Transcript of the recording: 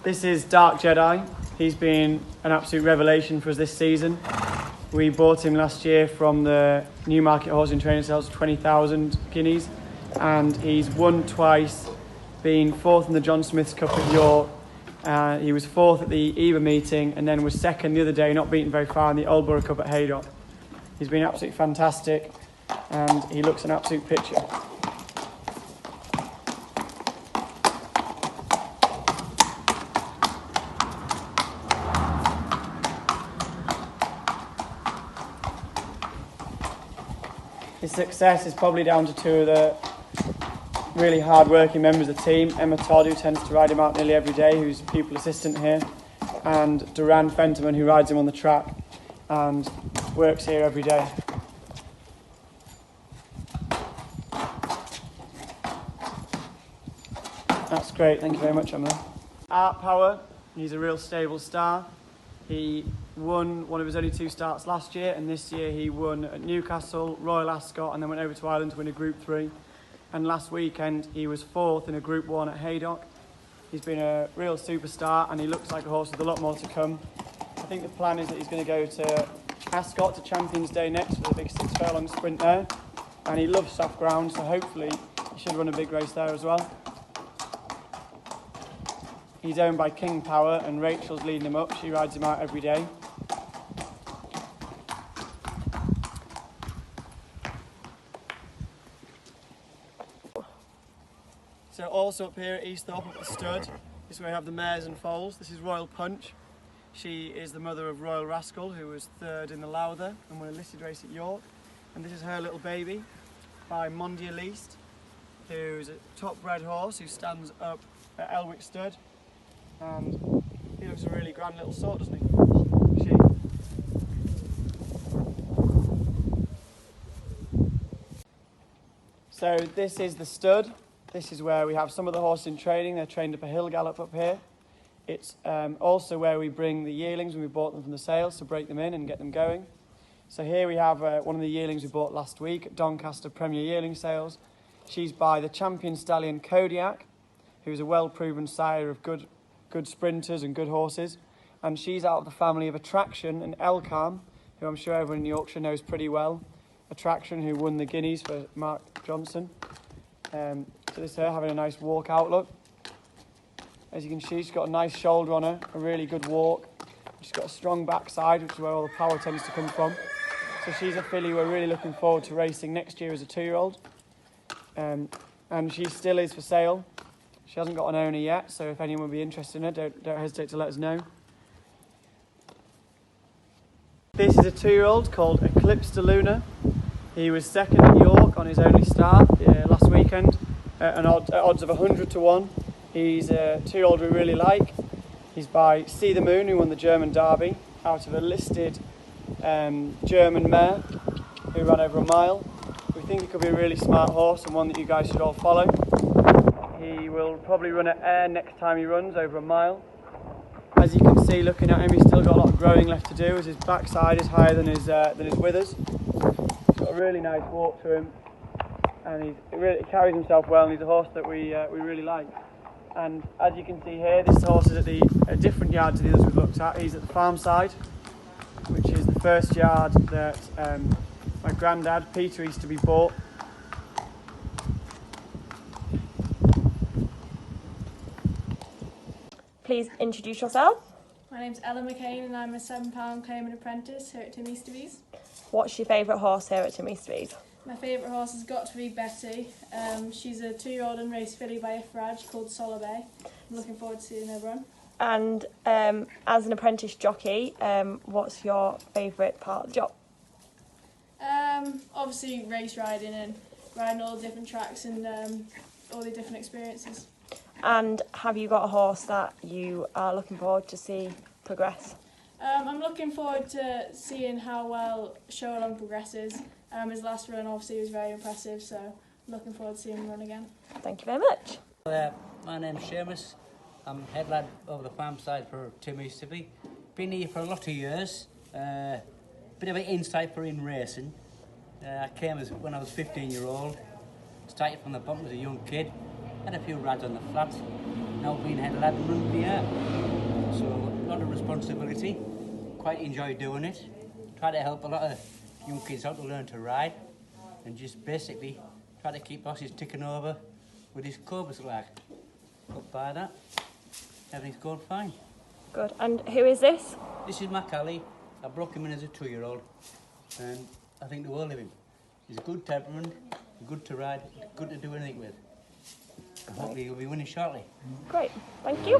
This is Dark Jedi. He's been an absolute revelation for us this season. We bought him last year from the Newmarket Horse and Training Sales for 20,000 guineas, and he's won twice, been fourth in the John Smith's Cup at York. He was fourth at the Easterby meeting and then was second the other day, not beaten very far, in the Oldborough Cup at Haydock. He's been absolutely fantastic and he looks an absolute picture. His success is probably down to two of the really hard-working members of the team. Emma Todd, who tends to ride him out nearly every day, who's a pupil assistant here, and Duran Fenterman, who rides him on the track and works here every day. That's great, thank you very much, Emma. Art Power, he's a real stable star. He won one of his only 2 starts last year, and this year he won at Newcastle, Royal Ascot, and then went over to Ireland to win a Group 3. And last weekend he was 4th in a Group 1 at Haydock. He's been a real superstar and he looks like a horse with a lot more to come. I think the plan is that he's going to go to Ascot to Champions Day next for the big 6 furlong sprint there. And he loves soft ground, so hopefully he should run a big race there as well. He's owned by King Power and Rachel's leading him up. She rides him out every day. So also up here at Easterby, up at the stud, this is where we have the mares and foals. This is Royal Punch. She is the mother of Royal Rascal, who was 3rd in the Lowther and won a listed race at York. And this is her little baby by Mondia Least, who's a top bred horse who stands up at Elwick Stud. And he looks a really grand little sort, doesn't he? She. So this is the stud. This is where we have some of the horses in training. They're trained up a hill gallop up here. It's also where we bring the yearlings when we bought them from the sales to break them in and get them going. So here we have one of the yearlings we bought last week at Doncaster Premier Yearling Sales. She's by the champion stallion Kodiak, who's a well-proven sire of good sprinters and good horses. And she's out of the family of Attraction and Elcam, who I'm sure everyone in Yorkshire knows pretty well. Attraction, who won the Guineas for Mark Johnson. So this is her having a nice walk outlook. As you can see, she's got a nice shoulder on her, a really good walk. She's got a strong backside, which is where all the power tends to come from. So she's a filly we're really looking forward to racing next year as a 2-year-old. And she still is for sale. She hasn't got an owner yet, so if anyone would be interested in her, don't hesitate to let us know. This is a 2-year-old called Eclipse De Luna. He was 2nd at York on his only start last weekend at odds of 100 to 1. He's a 2-year-old we really like. He's by See the Moon, who won the German Derby, out of a listed German mare who ran over a mile. We think he could be a really smart horse and one that you guys should all follow. He will probably run at air next time he runs over a mile. As you can see, looking at him, he's still got a lot of growing left to do, as his backside is higher than his withers. He's got a really nice walk to him, and he carries himself well, and he's a horse that we really like. And as you can see here, this horse is at a different yard to the others we've looked at. He's at the farm side, which is the first yard that my granddad, Peter Easterby, bought. Please introduce yourself. My name's Ella McCain and I'm a £7 claimant apprentice here at Tim Easterby's. What's your favourite horse here at Tim Easterby's? My favourite horse has got to be Betty. She's a 2-year-old and race filly by Ifraj called Solabay. I'm looking forward to seeing her run. And as an apprentice jockey, what's your favourite part of the job? Obviously race riding and riding all the different tracks and all the different experiences. And have you got a horse that you are looking forward to see progress? I'm looking forward to seeing how well Show Along progresses. His last run obviously was very impressive, so I'm looking forward to seeing him run again. Thank you very much. My name's Seamus. I'm head lad over the farm side for Tim Easterby. Been here for a lot of years. Bit of an insight for in racing. I came when I was 15-year-old. Started from the bottom as a young kid. Had a few rides on the flat. Now being head lad and run here. So a lot of responsibility. Quite enjoy doing it. Try to help a lot of young kids out to learn to ride. And just basically try to keep horses ticking over with his cobras like. Up by that. Everything's going fine. Good. And who is this? This is McAvoy. I broke him in as a 2-year-old. And I think the world of him. He's a good temperament, good to ride, good to do anything with. And hopefully he'll be winning shortly. Great. Thank you.